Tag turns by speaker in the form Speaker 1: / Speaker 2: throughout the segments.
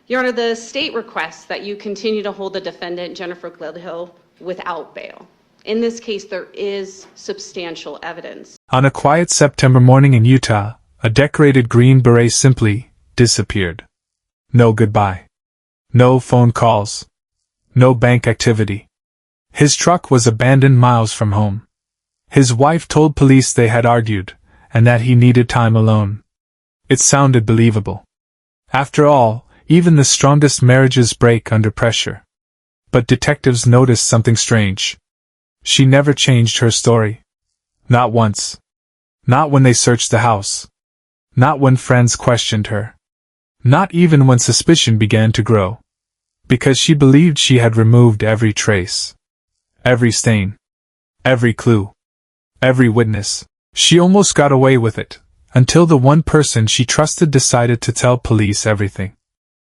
Speaker 1: Your Honor, the state requests that you continue to hold the defendant, Jennifer Gledhill, without bail. In this case, there is substantial evidence.
Speaker 2: On a quiet September morning in Utah, a decorated Green Beret simply disappeared. No goodbye. No phone calls. No bank activity. His truck was abandoned miles from home. His wife told police they had argued, and that he needed time alone. It sounded believable. After all, even the strongest marriages break under pressure. But detectives noticed something strange. She never changed her story. Not once. Not when they searched the house. Not when friends questioned her. Not even when suspicion began to grow. Because she believed she had removed every trace. Every stain. Every clue. Every witness. She almost got away with it, until the one person she trusted decided to tell police everything.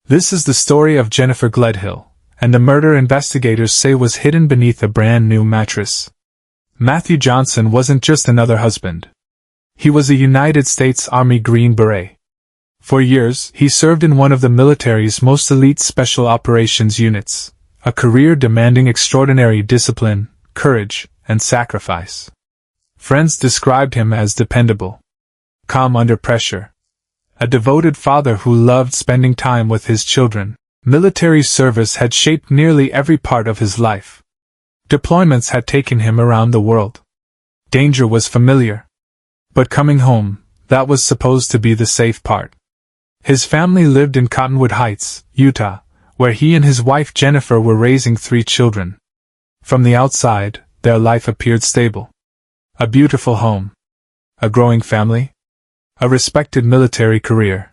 Speaker 2: This is the story of Jennifer Gledhill, and the murder investigators say was hidden beneath a brand new mattress. Matthew Johnson wasn't just another husband. He was a United States Army Green Beret. For years, he served in one of the military's most elite special operations units, a career demanding extraordinary discipline, courage, and sacrifice. Friends described him as dependable, calm under pressure, a devoted father who loved spending time with his children. Military service had shaped nearly every part of his life. Deployments had taken him around the world. Danger was familiar. But coming home, that was supposed to be the safe part. His family lived in Cottonwood Heights, Utah, where he and his wife Jennifer were raising 3 children. From the outside, their life appeared stable. A beautiful home. A growing family. A respected military career.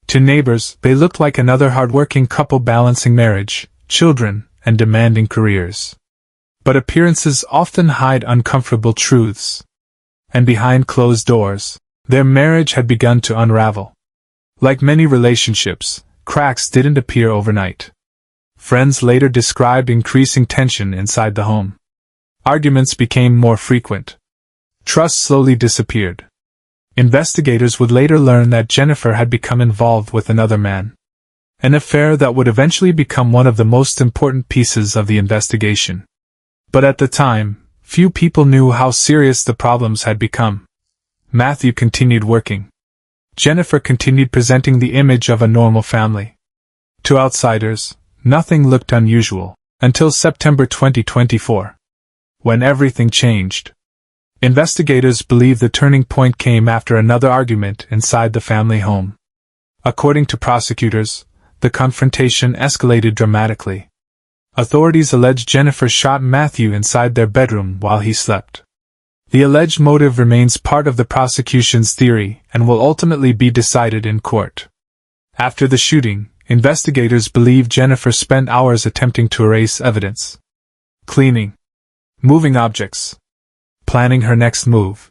Speaker 2: To neighbors, they looked like another hard-working couple balancing marriage, children, and demanding careers. But appearances often hide uncomfortable truths. And behind closed doors, their marriage had begun to unravel. Like many relationships, cracks didn't appear overnight. Friends later described increasing tension inside the home. Arguments became more frequent. Trust slowly disappeared. Investigators would later learn that Jennifer had become involved with another man. An affair that would eventually become one of the most important pieces of the investigation. But at the time, few people knew how serious the problems had become. Matthew continued working. Jennifer continued presenting the image of a normal family. To outsiders, nothing looked unusual, until September 2024. When everything changed. Investigators believe the turning point came after another argument inside the family home. According to prosecutors, the confrontation escalated dramatically. Authorities allege Jennifer shot Matthew inside their bedroom while he slept. The alleged motive remains part of the prosecution's theory and will ultimately be decided in court. After the shooting, investigators believe Jennifer spent hours attempting to erase evidence. Cleaning. Moving objects. Planning her next move.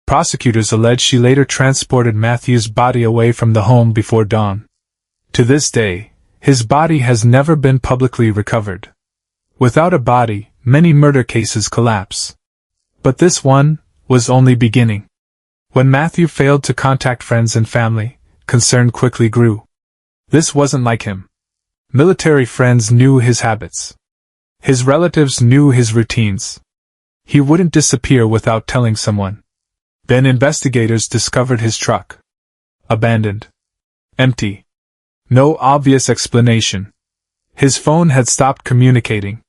Speaker 2: Prosecutors allege she later transported Matthew's body away from the home before dawn. To this day, his body has never been publicly recovered. Without a body, many murder cases collapse. But this one was only beginning. When Matthew failed to contact friends and family, concern quickly grew. This wasn't like him. Military friends knew his habits. His relatives knew his routines. He wouldn't disappear without telling someone. Then investigators discovered his truck. Abandoned. Empty. No obvious explanation. His phone had stopped communicating.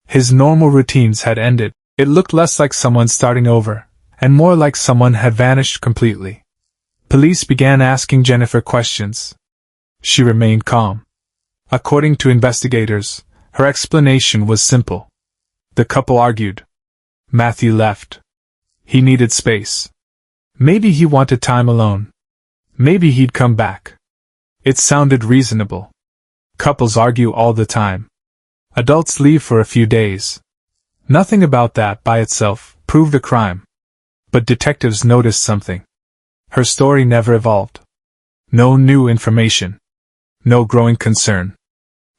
Speaker 2: His normal routines had ended. It looked less like someone starting over, and more like someone had vanished completely. Police began asking Jennifer questions. She remained calm. According to investigators, her explanation was simple. The couple argued. Matthew left. He needed space. Maybe he wanted time alone. Maybe he'd come back. It sounded reasonable. Couples argue all the time. Adults leave for a few days. Nothing about that by itself proved a crime. But detectives noticed something. Her story never evolved. No new information. No growing concern.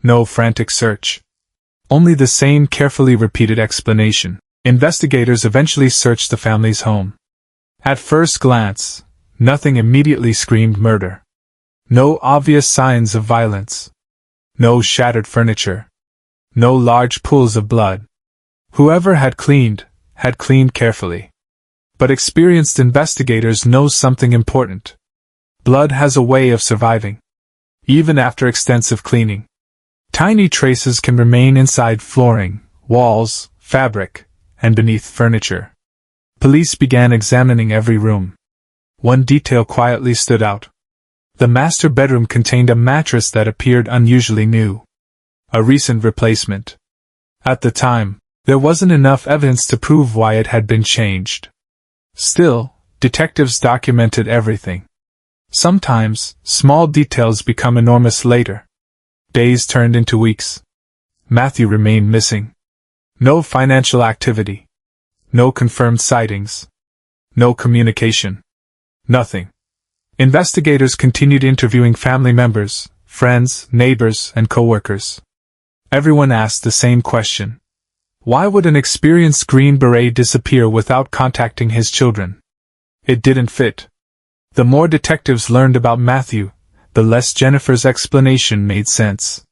Speaker 2: No frantic search. Only the same carefully repeated explanation. Investigators eventually searched the family's home. At first glance, nothing immediately screamed murder. No obvious signs of violence. No shattered furniture. No large pools of blood. Whoever had cleaned carefully. But experienced investigators know something important. Blood has a way of surviving. Even after extensive cleaning. Tiny traces can remain inside flooring, walls, fabric, and beneath furniture. Police began examining every room. One detail quietly stood out. The master bedroom contained a mattress that appeared unusually new. A recent replacement. At the time, there wasn't enough evidence to prove why it had been changed. Still, detectives documented everything. Sometimes, small details become enormous later. Days turned into weeks. Matthew remained missing. No financial activity. No confirmed sightings. No communication. Nothing. Investigators continued interviewing family members, friends, neighbors, and co-workers. Everyone asked the same question. Why would an experienced Green Beret disappear without contacting his children? It didn't fit. The more detectives learned about Matthew, the less Jennifer's explanation made sense.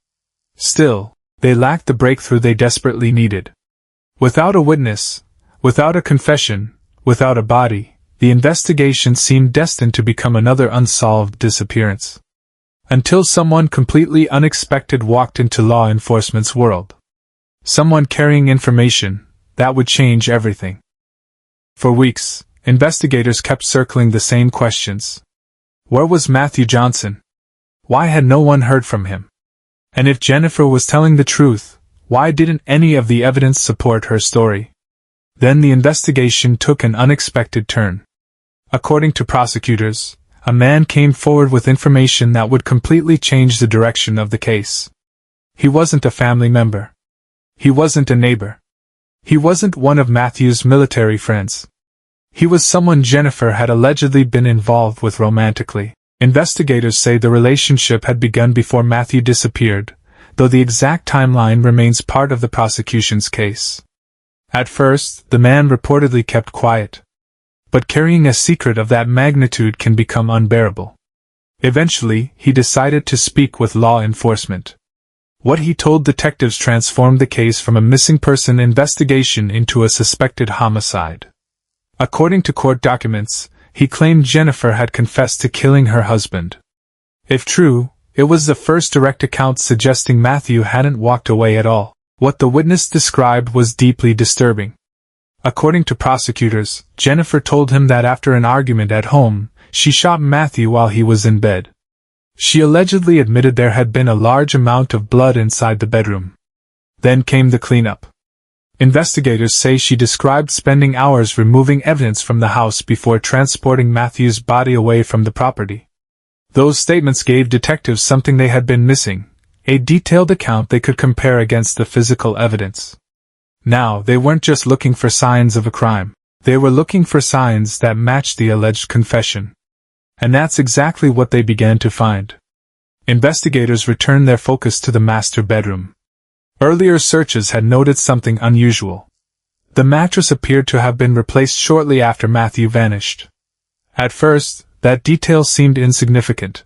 Speaker 2: Still, they lacked the breakthrough they desperately needed. Without a witness, without a confession, without a body, the investigation seemed destined to become another unsolved disappearance. Until someone completely unexpected walked into law enforcement's world. Someone carrying information that would change everything. For weeks, investigators kept circling the same questions. Where was Matthew Johnson? Why had no one heard from him? And if Jennifer was telling the truth, why didn't any of the evidence support her story? Then the investigation took an unexpected turn. According to prosecutors, a man came forward with information that would completely change the direction of the case. He wasn't a family member. He wasn't a neighbor. He wasn't one of Matthew's military friends. He was someone Jennifer had allegedly been involved with romantically. Investigators say the relationship had begun before Matthew disappeared, though the exact timeline remains part of the prosecution's case. At first, the man reportedly kept quiet. But carrying a secret of that magnitude can become unbearable. Eventually, he decided to speak with law enforcement. What he told detectives transformed the case from a missing person investigation into a suspected homicide. According to court documents, he claimed Jennifer had confessed to killing her husband. If true, it was the first direct account suggesting Matthew hadn't walked away at all. What the witness described was deeply disturbing. According to prosecutors, Jennifer told him that after an argument at home, she shot Matthew while he was in bed. She allegedly admitted there had been a large amount of blood inside the bedroom. Then came the cleanup. Investigators say she described spending hours removing evidence from the house before transporting Matthew's body away from the property. Those statements gave detectives something they had been missing, a detailed account they could compare against the physical evidence. Now, they weren't just looking for signs of a crime. They were looking for signs that matched the alleged confession. And that's exactly what they began to find. Investigators returned their focus to the master bedroom. Earlier searches had noted something unusual. The mattress appeared to have been replaced shortly after Matthew vanished. At first, that detail seemed insignificant.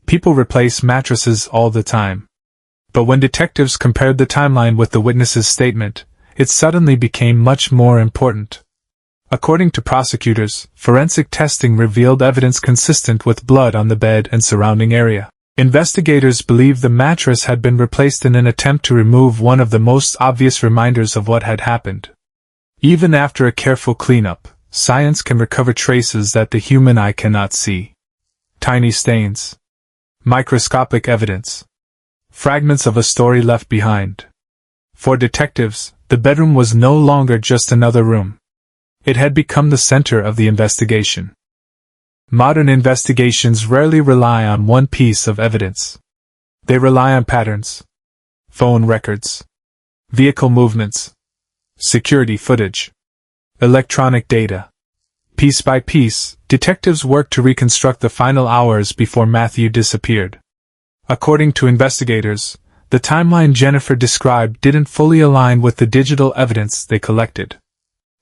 Speaker 2: People replace mattresses all the time. But when detectives compared the timeline with the witness's statement, it suddenly became much more important. According to prosecutors, forensic testing revealed evidence consistent with blood on the bed and surrounding area. Investigators believe the mattress had been replaced in an attempt to remove one of the most obvious reminders of what had happened. Even after a careful cleanup, science can recover traces that the human eye cannot see. Tiny stains. Microscopic evidence. Fragments of a story left behind. For detectives, the bedroom was no longer just another room. It had become the center of the investigation. Modern investigations rarely rely on one piece of evidence. They rely on patterns. Phone records. Vehicle movements. Security footage. Electronic data. Piece by piece, detectives worked to reconstruct the final hours before Matthew disappeared. According to investigators, the timeline Jennifer described didn't fully align with the digital evidence they collected.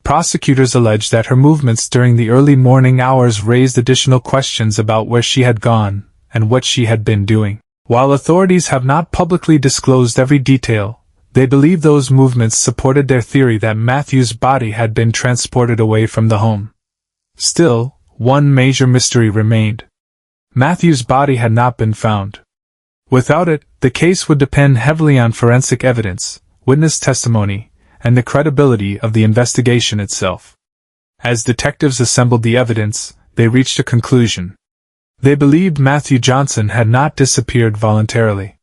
Speaker 2: Prosecutors alleged that her movements during the early morning hours raised additional questions about where she had gone, and what she had been doing. While authorities have not publicly disclosed every detail, they believe those movements supported their theory that Matthew's body had been transported away from the home. Still, one major mystery remained. Matthew's body had not been found. Without it, the case would depend heavily on forensic evidence, witness testimony, and the credibility of the investigation itself. As detectives assembled the evidence, they reached a conclusion. They believed Matthew Johnson had not disappeared voluntarily.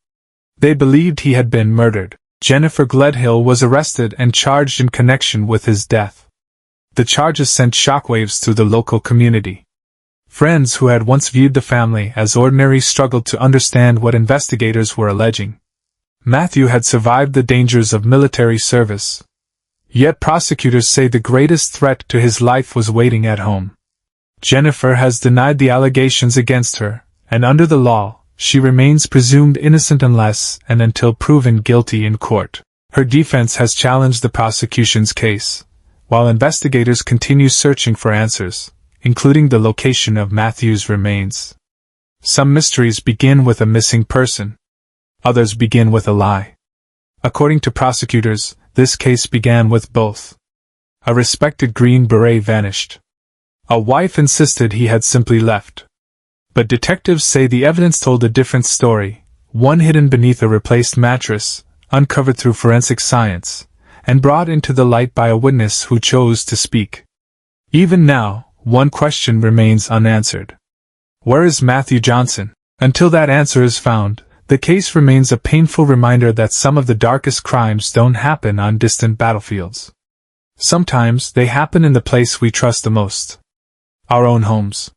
Speaker 2: They believed he had been murdered. Jennifer Gledhill was arrested and charged in connection with his death. The charges sent shockwaves through the local community. Friends who had once viewed the family as ordinary struggled to understand what investigators were alleging. Matthew had survived the dangers of military service. Yet prosecutors say the greatest threat to his life was waiting at home. Jennifer has denied the allegations against her, and under the law, she remains presumed innocent unless and until proven guilty in court. Her defense has challenged the prosecution's case, while investigators continue searching for answers, including the location of Matthew's remains. Some mysteries begin with a missing person. Others begin with a lie. According to prosecutors, this case began with both. A respected Green Beret vanished. A wife insisted he had simply left. But detectives say the evidence told a different story, one hidden beneath a replaced mattress, uncovered through forensic science, and brought into the light by a witness who chose to speak. Even now, one question remains unanswered. Where is Matthew Johnson? Until that answer is found, the case remains a painful reminder that some of the darkest crimes don't happen on distant battlefields. Sometimes they happen in the place we trust the most. Our own homes.